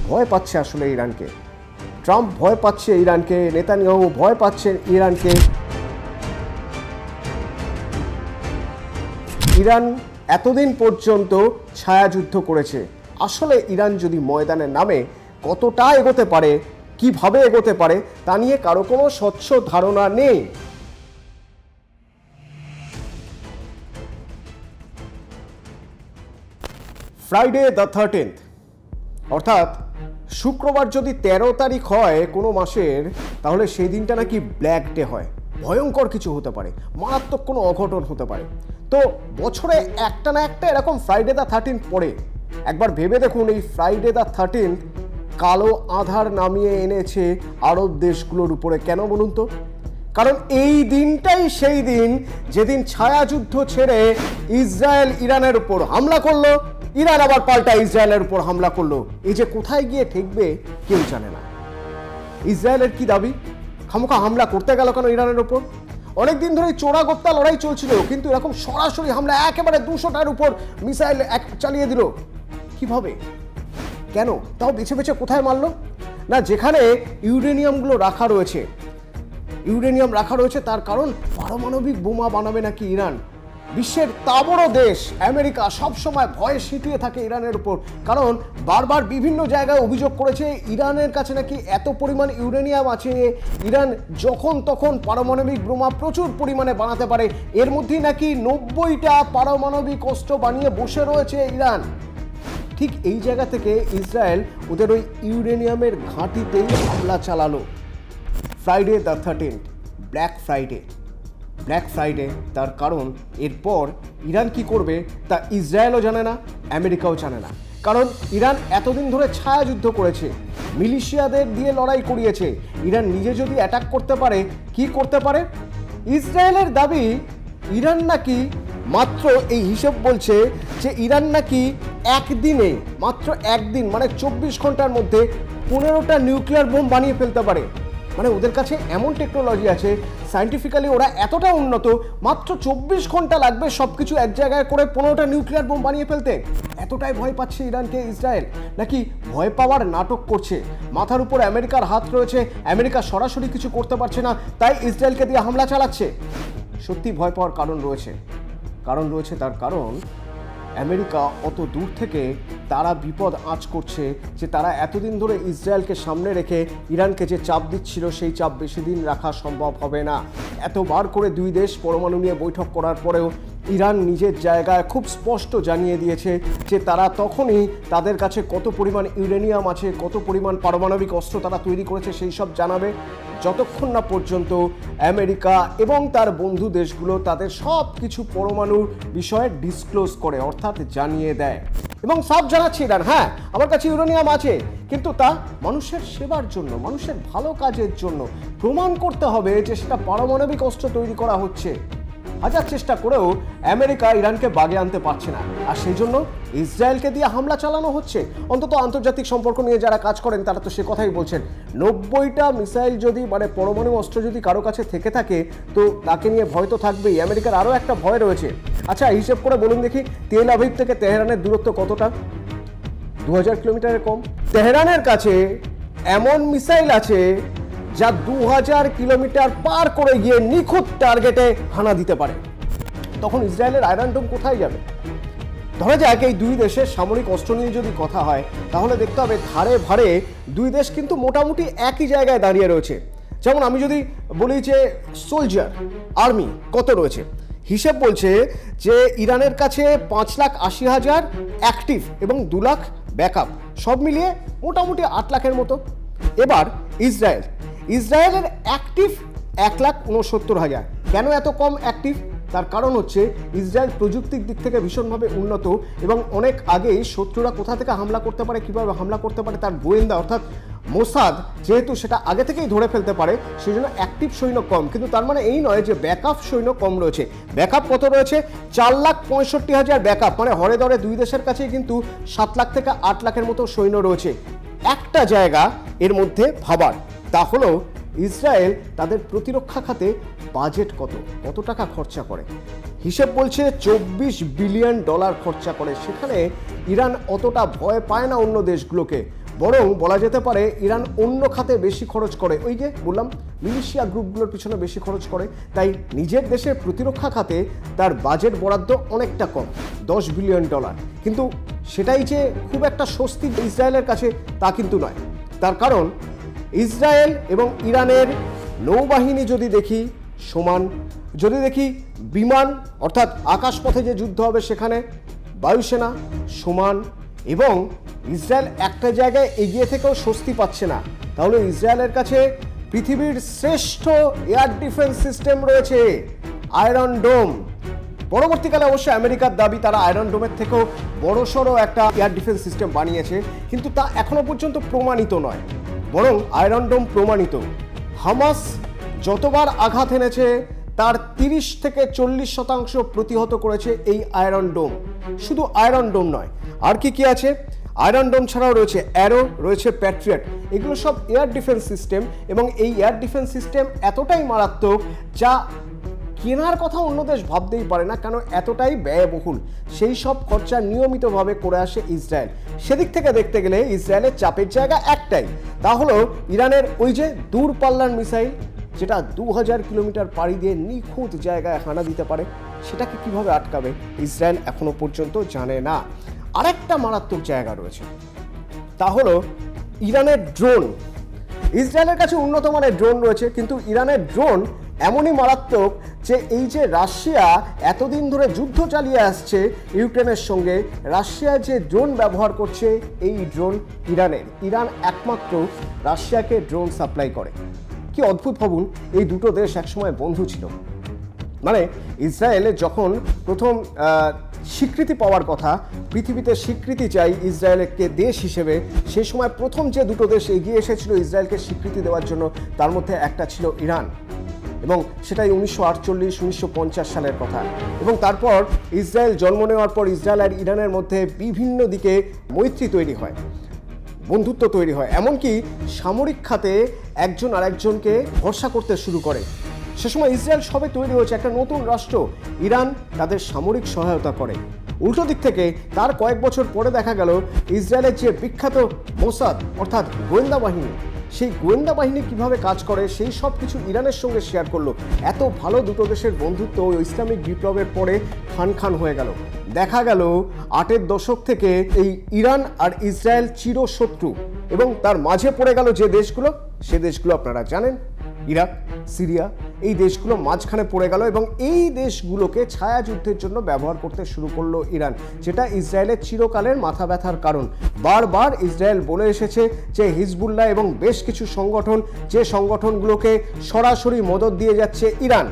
ভয় পাচ্ছে আসলে ইরানকে। ট্রাম্প ভয় পাচ্ছে ইরানকে, নেতানিয়াহু ভয় পাচ্ছেন ইরানকে। ইরান এতদিন পর্যন্ত ছায়াযুদ্ধ করেছে। আসলে ইরান যদি ময়দানে নামে কতটা এগোতে পারে, কিভাবে এগোতে পারে তা নিয়ে কারো কোনো স্বচ্ছ ধারণা নেই। ফ্রাইডে দ্য 13th, অর্থাৎ শুক্রবার যদি 13 তারিখ হয় কোনো মাসের, তাহলে সেই দিনটা নাকি ব্ল্যাক ডে হয়। ভয়ঙ্কর কিছু হতে পারে, মারাত্মক কোনো অঘটন হতে পারে। তো বছরে একটা না একটা এরকম ফ্রাইডে দ্য 13th পড়ে। একবার ভেবে দেখুন, এই ফ্রাইডে দ্য 13th কালো আঁধার নামিয়ে এনেছে আরব দেশগুলোর উপরে। কেন বলুন তো? কারণ এই দিনটাই সেই দিন যেদিন ছায়াযুদ্ধ ছেড়ে ইসরায়েল ইরানের উপর হামলা করলো, ইরান আবার পাল্টা ইসরায়েলের উপর হামলা করলো। এই যে কোথায় গিয়ে ঠেকবে কেউ জানে না। ইসরায়েলের কি দাবি? খামোখা হামলা করতে গেল কেন ইরানের উপর? অনেকদিন ধরে চোরাগোপ্তা লড়াই চলছিল, কিন্তু এরকম সরাসরি হামলা একেবারে 200টার উপর মিসাইল চালিয়ে দিল কিভাবে? কেন? তাও বেছে বেছে কোথায় মারলো? না, যেখানে ইউরেনিয়ামগুলো রাখা রয়েছে, ইউরেনিয়াম রাখা রয়েছে, তার কারণ পারমাণবিক বোমা বানাবে নাকি ইরান। বিশ্বের বড় দেশ আমেরিকা সবসময় ভয়ে সিটিয়ে থাকে ইরানের উপর, কারণ বারবার বিভিন্ন জায়গায় অভিযোগ করেছে ইরানের কাছে নাকি এত পরিমাণ ইউরেনিয়াম আছে, ইরান যখন তখন পারমাণবিক বোমা প্রচুর পরিমাণে বানাতে পারে। এর মধ্যেই নাকি 90টা পারমাণবিক অস্ত্র বানিয়ে বসে রয়েছে ইরান। ঠিক এই জায়গা থেকে ইসরায়েল ওদের ওই ইউরেনিয়ামের ঘাঁটিতেই হামলা চালালো। Friday the 13th, black Friday. Black Friday তার কারণ এরপর ইরান কি করবে তা ইসরায়েলও জানে না, আমেরিকাও জানে না। কারণ ইরান এতদিন ধরে ছায়াযুদ্ধ করেছে, মিলিশিয়াদের দিয়ে লড়াই করিয়েছে। ইরান নিজে যদি অ্যাটাক করতে পারে, কি করতে পারে? ইসরায়েলের দাবি ইরান নাকি মাত্র, এই হিসেব বলছে যে ইরান নাকি একদিনে, মাত্র একদিন মানে 24 ঘন্টার মধ্যে 15টা নিউক্লিয়ার বোম বানিয়ে ফেলতে পারে। মানে ওদের কাছে এমন টেকনোলজি আছে, সায়েন্টিফিক্যালি ওরা এতটা উন্নত, মাত্র 24 ঘন্টা লাগবে সব কিছু এক জায়গায় করে 15টা নিউক্লিয়ার বোম বানিয়ে ফেলতে। এতটাই ভয় পাচ্ছে ইরানকে ইসরায়েল, নাকি ভয় পাওয়ার নাটক করছে? মাথার উপর আমেরিকার হাত রয়েছে, আমেরিকা সরাসরি কিছু করতে পারছে না, তাই ইসরায়েলকে দিয়ে হামলা চালাচ্ছে। সত্যি ভয় পাওয়ার কারণ রয়েছে, তার কারণ আমেরিকা অত দূর থেকে তারা বিপদ আঁচ করছে যে তারা এতদিন ধরে ইসরায়েলকে সামনে রেখে ইরানকে যে চাপ দিচ্ছিল, সেই চাপ বেশি দিন রাখা সম্ভব হবে না। এতবার করে দুই দেশ পরমাণু নিয়ে বৈঠক করার পরেও ইরান নিজের জায়গায় খুব স্পষ্ট জানিয়ে দিয়েছে যে তারা তখনই তাদের কাছে কত পরিমাণ ইউরেনিয়াম আছে, কত পরিমাণ পারমাণবিক অস্ত্র তারা তৈরি করেছে সেই সব জানাবে, যতক্ষণ না পর্যন্ত আমেরিকা এবং তার বন্ধু দেশগুলো তাদের সব কিছু পরমাণুর বিষয়ে ডিসক্লোজ করে, অর্থাৎ জানিয়ে দেয়। এবং সব জানাচ্ছে ইরান, হ্যাঁ আমার কাছে ইউরেনিয়াম আছে, কিন্তু তা মানুষের সেবার জন্য, মানুষের ভালো কাজের জন্য। প্রমাণ করতে হবে যে সেটা পারমাণবিক অস্ত্র তৈরি করা হচ্ছে। হাজার চেষ্টা করেও আমেরিকা ইরানকে বাগে আনতে পারছে না, আর সেই জন্য ইসরায়েলকে দিয়ে হামলা চালানো হচ্ছে। অন্তত আন্তর্জাতিক সম্পর্ক নিয়ে যারা কাজ করেন তারা তো সে কথাই বলছেন, 90টা মিসাইল যদি, মানে পরমাণু অস্ত্র যদি কারো কাছে থেকে থাকে তো তাকে নিয়ে ভয় তো থাকবেই। আমেরিকার আরও একটা ভয় রয়েছে। আচ্ছা হিসেব করে বলুন দেখি, তেল আভিভ থেকে তেহরানের দূরত্ব কতটা? 2000 কিলোমিটারের কম। তেহরানের কাছে এমন মিসাইল আছে যা 2000 কিলোমিটার পার করে গিয়ে নিখুঁত টার্গেটে হানা দিতে পারে। তখন ইসরায়েলের আয়রন ডোম কোথায় যাবে? ধরা যাক এই দুই দেশের সামরিক অস্ত্র নিয়ে যদি কথা হয়, তাহলে দেখতে হবে ধারে ভারে দুই দেশ কিন্তু মোটামুটি একই জায়গায় দাঁড়িয়ে রয়েছে। যেমন আমি যদি বলি যে সোলজার, আর্মি কত রয়েছে, হিসেব বলছে যে ইরানের কাছে 5,80,000 অ্যাক্টিভ এবং 2 লাখ ব্যাকআপ, সব মিলিয়ে মোটামুটি 8 লাখের মতো। এবার ইসরায়েলের অ্যাক্টিভ 1,69,000। কেন এত কম অ্যাক্টিভ? তার কারণ হচ্ছে ইসরায়েল প্রযুক্তির দিক থেকে ভীষণভাবে উন্নত এবং অনেক আগেই শত্রুরা কোথা থেকে হামলা করতে পারে, কীভাবে হামলা করতে পারে তার গোয়েন্দা অর্থাৎ মোসাদ যেহেতু সেটা আগে থেকেই ধরে ফেলতে পারে, সেই জন্য অ্যাক্টিভ সৈন্য কম। কিন্তু তার মানে এই নয় যে ব্যাকআপ সৈন্য কম রয়েছে। ব্যাকআপ কত রয়েছে? 4,65,000 ব্যাকআপ, মানে হরে ধরে দুই দেশের কাছেই কিন্তু 7 লাখ থেকে 8 লাখের মতো সৈন্য রয়েছে। একটা জায়গা এর মধ্যে ভাবার, তা হলো ইসরায়েল তাদের প্রতিরক্ষা খাতে বাজেট কত টাকা খরচা করে। হিসেব বলছে $24 বিলিয়ন খরচা করে। সেখানে ইরান অতটা ভয় পায় না অন্য দেশগুলোকে, বরং বলা যেতে পারে ইরান অন্য খাতে বেশি খরচ করে, ওই যে বললাম মিলিশিয়া গ্রুপগুলোর পিছনে বেশি খরচ করে, তাই নিজের দেশের প্রতিরক্ষা খাতে তার বাজেট বরাদ্দ অনেকটা কম, $10 বিলিয়ন। কিন্তু সেটাই যে খুব একটা স্বস্তি ইসরায়েলের কাছে তা কিন্তু নয়। তার কারণ ইসরায়েল এবং ইরানের নৌবাহিনী যদি দেখি সমান, যদি দেখি বিমান অর্থাৎ আকাশপথে যে যুদ্ধ হবে সেখানে বায়ুসেনা সমান, এবং ইসরায়েল একটা জায়গায় এগিয়ে থেকেও স্বস্তি পাচ্ছে না, তাহলে ইসরায়েলের কাছে পৃথিবীর শ্রেষ্ঠ এয়ার ডিফেন্স সিস্টেম রয়েছে আয়রন ডোম। পরবর্তীকালে অবশ্যই আমেরিকার দাবি তারা আয়রন ডোমের থেকেও বড়সড় একটা এয়ার ডিফেন্স সিস্টেম বানিয়েছে, কিন্তু তা এখনো পর্যন্ত প্রমাণিত নয়, বরং আয়রন ডোম প্রমাণিত। হামাস যতবার আঘাত এনেছে তার 30 থেকে 40% প্রতিহত করেছে এই আয়রন ডোম। শুধু আয়রন ডোম নয়, আর কি আছে, আয়রন ডোম ছাড়াও রয়েছে অ্যারো, রয়েছে প্যাট্রিয়ট, এগুলো সব এয়ার ডিফেন্স সিস্টেম, এবং এই এয়ার ডিফেন্স সিস্টেম এতটাই মারাত্মক যা কেনার কথা অন্য দেশ ভাবতেই পারে না, কেন এতটাই ব্যয়বহুল। সেই সব খরচা নিয়মিতভাবে করে আসে ইসরায়েল। সেদিক থেকে দেখতে গেলে ইসরায়েলের চাপের জায়গা একটাই, তা হলো ইরানের ওই যে দূরপাল্লার মিসাইল, যেটা 2000 কিলোমিটার পাড়ি দিয়ে নিখুঁত জায়গায় হানা দিতে পারে, সেটাকে কিভাবে আটকাবে ইসরায়েল এখনো পর্যন্ত জানে না। আরেকটা মারাত্মক জায়গা রয়েছে, তা হলো ইরানের ড্রোন। ইসরায়েলের কাছে উন্নত মানের ড্রোন রয়েছে, কিন্তু ইরানের ড্রোন এমনই মারাত্মক যে এই যে রাশিয়া এতদিন ধরে যুদ্ধ চালিয়ে আসছে ইউক্রেনের সঙ্গে, রাশিয়া যে ড্রোন ব্যবহার করছে এই ড্রোন ইরানের। ইরান একমাত্র রাশিয়াকে ড্রোন সাপ্লাই করে। কি অদ্ভুত ভাবুন, এই দুটো দেশ একসময় বন্ধু ছিল। মানে ইসরায়েল যখন প্রথম স্বীকৃতি পাওয়ার কথা, পৃথিবীতে স্বীকৃতি চাই ইসরায়েলকে দেশ হিসেবে, সেই সময় প্রথম যে দুটো দেশ এগিয়ে এসেছিল ইসরায়েলকে স্বীকৃতি দেওয়ার জন্য, তার মধ্যে একটা ছিল ইরান, এবং সেটাই 1948-1950 সালের কথা। এবং তারপর ইসরায়েল জন্ম নেওয়ার পর ইসরায়েল আর ইরানের মধ্যে বিভিন্ন দিকে মৈত্রী তৈরি হয়, বন্ধুত্ব তৈরি হয়, এমনকি সামরিক খাতে একজন আরেকজনকে ভরসা করতে শুরু করে। সে সময় ইসরায়েল সবে তৈরি হয়েছে একটা নতুন রাষ্ট্র, ইরান তাদের সামরিক সহায়তা করে। উল্টো দিক থেকে তার কয়েক বছর পরে দেখা গেল ইসরায়েলের যে বিখ্যাত মোসাদ অর্থাৎ গোয়েন্দা বাহিনী, সেই গোয়েন্দা বাহিনী কিভাবে কাজ করে সেই সব কিছু ইরানের সঙ্গে শেয়ার করলো। এত ভালো দুটো দেশের বন্ধুত্ব ইসলামিক বিপ্লবের পরে খান হয়ে গেল। দেখা গেল 8-এর দশক থেকে এই ইরান আর ইসরায়েল চিরশত্রু, এবং তার মাঝে পড়ে গেল যে দেশগুলো, সে দেশগুলো আপনারা জানেন, ইরাক, সিরিয়া, এই দেশগুলো মাঝখানে পড়ে গেল, এবং এই দেশগুলোকে ছায়াযুদ্ধের জন্য ব্যবহার করতে শুরু করলো ইরান, যেটা ইসরায়েলের চিরকালের মাথা ব্যথার কারণ। বারবার ইসরায়েল বলে এসেছে যে হিজবুল্লাহ এবং বেশ কিছু সংগঠন, যে সংগঠনগুলোকে সরাসরি মদদ দিয়ে যাচ্ছে ইরান,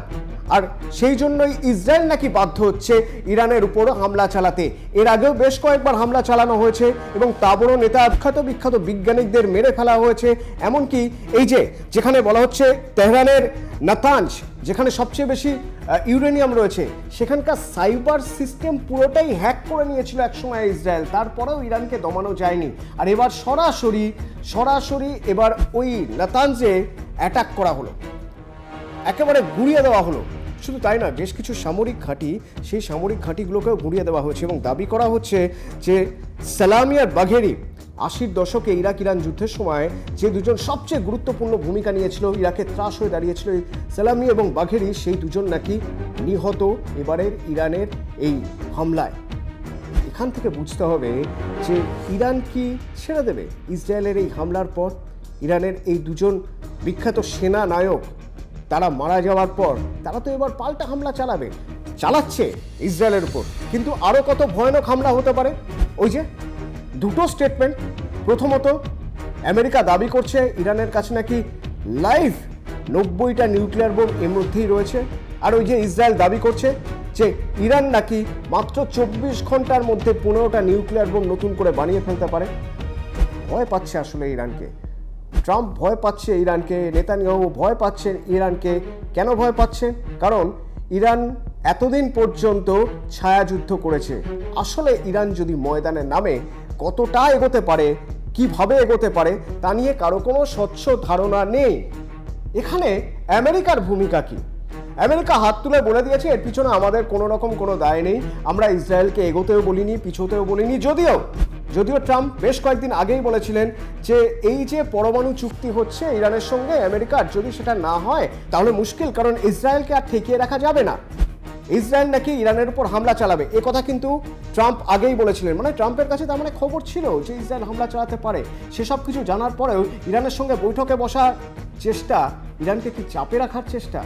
আর সেই জন্যই ইসরায়েল নাকি বাধ্য হচ্ছে ইরানের উপর হামলা চালাতে। এর আগেও বেশ কয়েকবার হামলা চালানো হয়েছে, এবং তাবড় নেতা বিখ্যাত বিজ্ঞানিকদের মেরে ফেলা হয়েছে। এমনকি এই যে যেখানে বলা হচ্ছে তেহরানের নাতাঞ্জ, যেখানে সবচেয়ে বেশি ইউরেনিয়াম রয়েছে, সেখানকার সাইবার সিস্টেম পুরোটাই হ্যাক করে নিয়েছিল একসময় ইসরায়েল, তারপরেও ইরানকে দমানো যায়নি। আর এবার সরাসরি এবার ওই নাতাঞ্জে অ্যাটাক করা হলো, একেবারে গুঁড়িয়ে দেওয়া হলো। শুধু তাই না, বেশ কিছু সামরিক ঘাঁটি, সেই সামরিক ঘাঁটিগুলোকেও গুঁড়িয়ে দেওয়া হয়েছে, এবং দাবি করা হচ্ছে যে সালামি আর বাঘেরি 80-র দশকে ইরাক ইরান যুদ্ধের সময় যে দুজন সবচেয়ে গুরুত্বপূর্ণ ভূমিকা নিয়েছিল, ইরাকে ত্রাস হয়ে দাঁড়িয়েছিল সালামি এবং বাঘেরি, সেই দুজন নাকি নিহত এবারের ইরানের এই হামলায়। এখান থেকে বুঝতে হবে যে ইরান কি ছেড়ে দেবে ইসরায়েলের এই হামলার পর? ইরানের এই দুজন বিখ্যাত সেনা নায়ক তারা মারা যাওয়ার পর তারা তো এবার পাল্টা হামলা চালাচ্ছে ইসরায়েলের উপর। কিন্তু আরও কত ভয়ানক হামলা হতে পারে। ওই যে দুটো স্টেটমেন্ট, প্রথমত আমেরিকা দাবি করছে ইরানের কাছে নাকি লাইভ 90টা নিউক্লিয়ার বোম এর মধ্যেই রয়েছে, আর ওই যে ইসরায়েল দাবি করছে যে ইরান নাকি মাত্র 24 ঘন্টার মধ্যে 15টা নিউক্লিয়ার বোম নতুন করে বানিয়ে ফেলতে পারে। ভয় পাচ্ছে আসলে ইরানকে, ট্রাম্প ভয় পাচ্ছে ইরানকে, নেতানিয়াহু ভয় পাচ্ছেন ইরানকে। কেন ভয় পাচ্ছেন? কারণ ইরান এতদিন পর্যন্ত ছায়াযুদ্ধ করেছে। আসলে ইরান যদি ময়দানে নামে কতটা এগোতে পারে, কিভাবে এগোতে পারে, তা নিয়ে কারো কোনো স্বচ্ছ ধারণা নেই। এখানে আমেরিকার ভূমিকা কি? আমেরিকা হাত তুলে বলে দিয়েছে এর পিছনে আমাদের কোনো রকম কোনো দায় নেই, আমরা ইসরায়েলকে এগোতেও বলিনি, পিছোতেও বলিনি। যদিও যদিও ট্রাম্প বেশ কয়েকদিন আগেই বলেছিলেন যে এই যে পরমাণু চুক্তি হচ্ছে ইরানের সঙ্গে আমেরিকার, যদি সেটা না হয় তাহলে মুশকিল, কারণ ইসরায়েলকে আর ঠেকিয়ে রাখা যাবে না। ইসরায়েল নাকি ইরানের উপর হামলা চালাবে, এ কথা কিন্তু ট্রাম্প আগেই বলেছিলেন। মানে ট্রাম্পের কাছে তার মানে খবর ছিল যে ইসরায়েল হামলা চালাতে পারে। সেসব কিছু জানার পরেও ইরানের সঙ্গে বৈঠকে বসার চেষ্টা, ইরানকে কি চাপে রাখার চেষ্টা।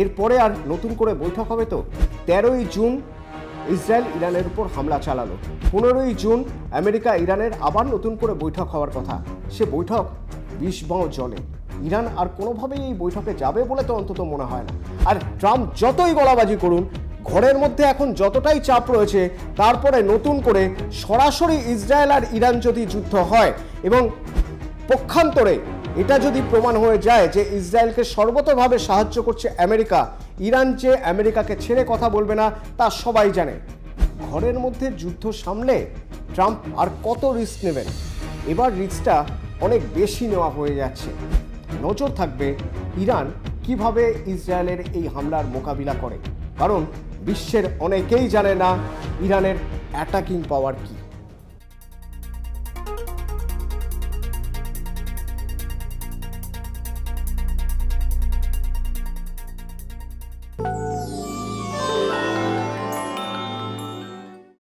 এরপরে আর নতুন করে বৈঠক হবে তো? 13ই জুন ইসরায়েল ইরানের উপর হামলা চালালো, 15ই জুন আমেরিকা ইরানের আবার নতুন করে বৈঠক হওয়ার কথা। সে বৈঠক বিষবাঁ জলে। ইরান আর কোনোভাবেই এই বৈঠকে যাবে বলে তো অন্তত মনে হয় না। আর ট্রাম্প যতই গলাবাজি করুন, ঘরের মধ্যে এখন যতটাই চাপ রয়েছে, তারপরে নতুন করে সরাসরি ইসরায়েল আর ইরান যদি যুদ্ধ হয় এবং পক্ষান্তরে এটা যদি প্রমাণ হয়ে যায় যে ইসরায়েলকে সর্বতোভাবে সাহায্য করছে আমেরিকা, ইরান যে আমেরিকাকে ছেড়ে কথা বলবে না তা সবাই জানে। ঘরের মধ্যে যুদ্ধ সামলে ট্রাম্প আর কত রিস্ক নেবেন? এবার রিস্কটা অনেক বেশি নেওয়া হয়ে যাচ্ছে। নজর থাকবে ইরান কিভাবে ইসরায়েলের এই হামলার মোকাবিলা করে, কারণ বিশ্বের অনেকেই জানে না ইরানের অ্যাটাকিং পাওয়ার কি।